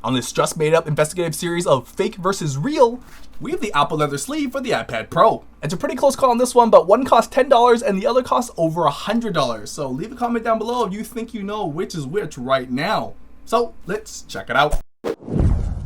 On this just made up investigative series of fake versus real, we have the Apple leather sleeve for the iPad Pro. It's a pretty close call on this one, but one costs $10 and the other costs over $100. So leave a comment down below if you think you know which is which right now. So let's check it out.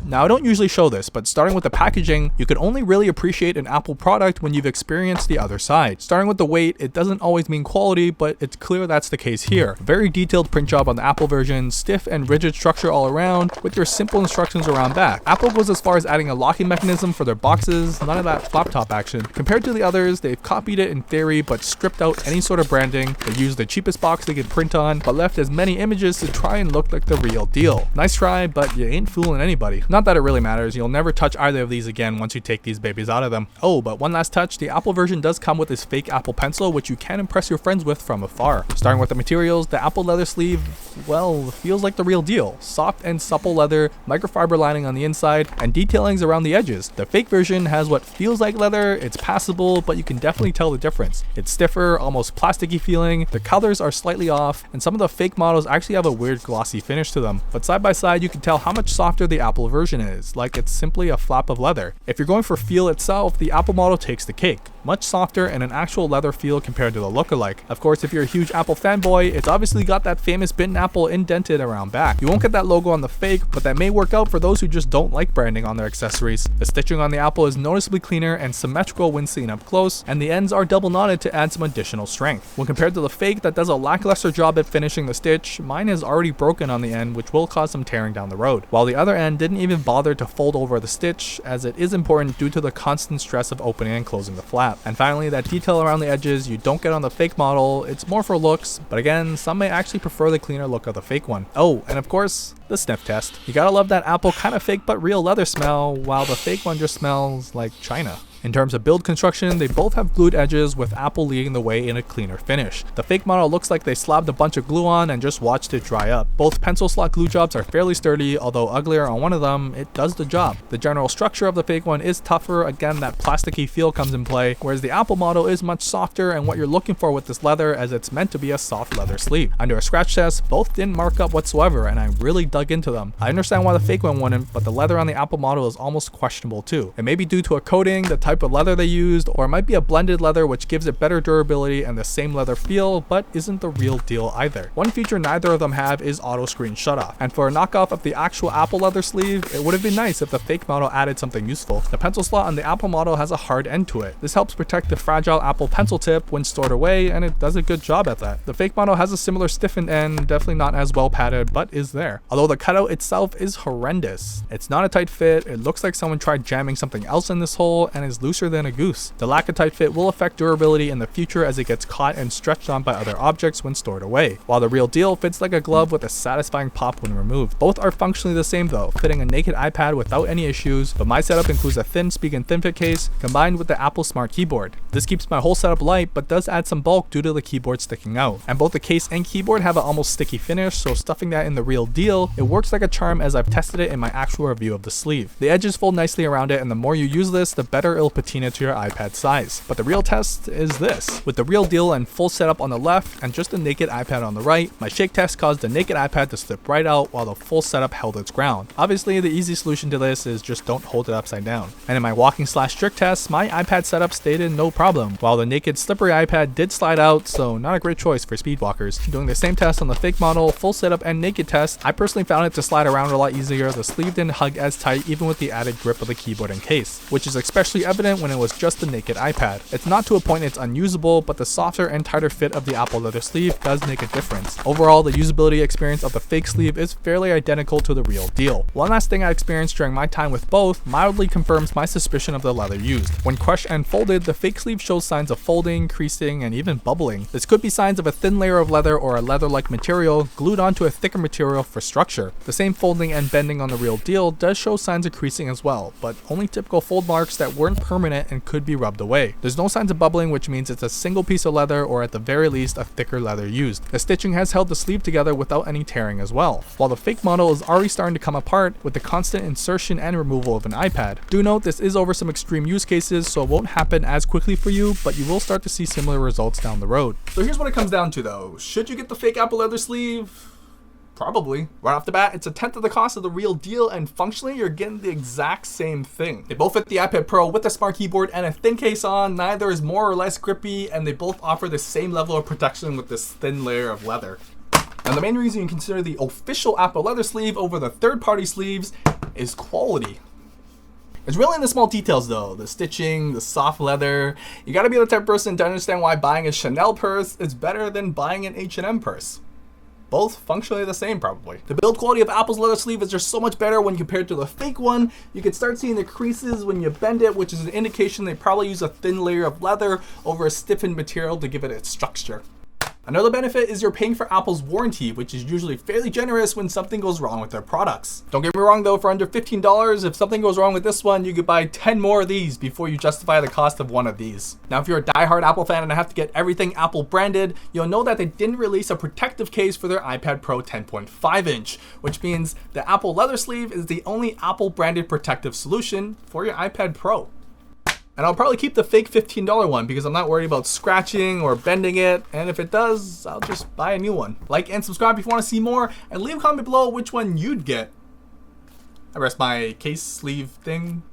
Now, I don't usually show this, but starting with the packaging, you can only really appreciate an Apple product when you've experienced the other side. Starting with the weight, it doesn't always mean quality, but it's clear that's the case here. Very detailed print job on the Apple version, stiff and rigid structure all around, with your simple instructions around back. Apple goes as far as adding a locking mechanism for their boxes, none of that flap top action. Compared to the others, they've copied it in theory, but stripped out any sort of branding. They used the cheapest box they could print on, but left as many images to try and look like the real deal. Nice try, but you ain't fooling anybody. Not that it really matters, you'll never touch either of these again once you take these babies out of them. Oh, but one last touch, the Apple version does come with this fake Apple pencil, which you can impress your friends with from afar. Starting with the materials, the Apple leather sleeve, well, feels like the real deal. Soft and supple leather, microfiber lining on the inside, and detailings around the edges. The fake version has what feels like leather, it's passable, but you can definitely tell the difference. It's stiffer, almost plasticky feeling, the colors are slightly off, and some of the fake models actually have a weird glossy finish to them. But side by side, you can tell how much softer the Apple version is. Like it's simply a flap of leather. If you're going for feel itself, the Apple model takes the cake. Much softer and an actual leather feel compared to the lookalike. Of course, if you're a huge Apple fanboy, it's obviously got that famous bitten apple indented around back. You won't get that logo on the fake, but that may work out for those who just don't like branding on their accessories. The stitching on the Apple is noticeably cleaner and symmetrical when seen up close, and the ends are double knotted to add some additional strength. When compared to the fake that does a lackluster job at finishing the stitch, mine is already broken on the end, which will cause some tearing down the road. While the other end didn't even bother to fold over the stitch, as it is important due to the constant stress of opening and closing the flap. And finally, that detail around the edges you don't get on the fake model. It's more for looks, but again, some may actually prefer the cleaner look of the fake one. Oh, and of course, the sniff test. You gotta love that Apple kind of fake but real leather smell, while the fake one just smells like China. In terms of build construction, they both have glued edges, with Apple leading the way in a cleaner finish. The fake model looks like they slapped a bunch of glue on and just watched it dry up. Both pencil slot glue jobs are fairly sturdy, although uglier on one of them, it does the job. The general structure of the fake one is tougher, again that plasticky feel comes in play, whereas the Apple model is much softer and what you're looking for with this leather, as it's meant to be a soft leather sleeve. Under a scratch test, both didn't mark up whatsoever, and I really dug into them. I understand why the fake one wouldn't, but the leather on the Apple model is almost questionable too. It may be due to a coating, the type of leather they used, or it might be a blended leather which gives it better durability and the same leather feel, but isn't the real deal either. One feature neither of them have is auto screen shutoff, and for a knockoff of the actual Apple leather sleeve, it would have been nice if the fake model added something useful. The pencil slot on the Apple model has a hard end to it. This helps protect the fragile Apple pencil tip when stored away, and it does a good job at that. The fake model has a similar stiffened end, definitely not as well padded, but is there. Although the cutout itself is horrendous. It's not a tight fit, it looks like someone tried jamming something else in this hole, and is looser than a goose. The lack of tight fit will affect durability in the future as it gets caught and stretched on by other objects when stored away, while the real deal fits like a glove with a satisfying pop when removed. Both are functionally the same though, fitting a naked iPad without any issues, but my setup includes a thin Speak and Thin Fit case combined with the Apple Smart Keyboard. This keeps my whole setup light, but does add some bulk due to the keyboard sticking out. And both the case and keyboard have an almost sticky finish, so stuffing that in the real deal, it works like a charm as I've tested it in my actual review of the sleeve. The edges fold nicely around it, and the more you use this, the better it'll patina to your iPad size. But the real test is this. With the real deal and full setup on the left and just a naked iPad on the right, my shake test caused the naked iPad to slip right out while the full setup held its ground. Obviously, the easy solution to this is just don't hold it upside down. And in my walking/strict test, my iPad setup stayed in no problem, while the naked slippery iPad did slide out, so not a great choice for speedwalkers. Doing the same test on the fake model, full setup and naked test, I personally found it to slide around a lot easier. The sleeve didn't hug as tight even with the added grip of the keyboard and case, which is especially evident when it was just the naked iPad. It's not to a point it's unusable, but the softer and tighter fit of the Apple leather sleeve does make a difference. Overall, the usability experience of the fake sleeve is fairly identical to the real deal. One last thing I experienced during my time with both mildly confirms my suspicion of the leather used. When crushed and folded, the fake sleeve shows signs of folding, creasing, and even bubbling. This could be signs of a thin layer of leather or a leather-like material glued onto a thicker material for structure. The same folding and bending on the real deal does show signs of creasing as well, but only typical fold marks that weren't permanent and could be rubbed away. There's no signs of bubbling, which means it's a single piece of leather, or at the very least a thicker leather used. The stitching has held the sleeve together without any tearing as well, while the fake model is already starting to come apart with the constant insertion and removal of an iPad. Do note this is over some extreme use cases, so it won't happen as quickly for you, but you will start to see similar results down the road. So here's what it comes down to though. Should you get the fake Apple leather sleeve? Probably. Right off the bat, it's a tenth of the cost of the real deal, and functionally, you're getting the exact same thing. They both fit the iPad Pro with a smart keyboard and a thin case on. Neither is more or less grippy, and they both offer the same level of protection with this thin layer of leather. Now, the main reason you consider the official Apple leather sleeve over the third-party sleeves is quality. It's really in the small details though, the stitching, the soft leather. You gotta be the type of person to understand why buying a Chanel purse is better than buying an H&M purse. Both functionally the same probably. The build quality of Apple's leather sleeve is just so much better when compared to the fake one. You can start seeing the creases when you bend it, which is an indication they probably use a thin layer of leather over a stiffened material to give it its structure. Another benefit is you're paying for Apple's warranty, which is usually fairly generous when something goes wrong with their products. Don't get me wrong though, for under $15, if something goes wrong with this one, you could buy 10 more of these before you justify the cost of one of these. Now, if you're a diehard Apple fan and have to get everything Apple branded, you'll know that they didn't release a protective case for their iPad Pro 10.5 inch, which means the Apple leather sleeve is the only Apple branded protective solution for your iPad Pro. And I'll probably keep the fake $15 one because I'm not worried about scratching or bending it. And if it does, I'll just buy a new one. Like and subscribe if you want to see more, and leave a comment below which one you'd get. I rest my case sleeve thing.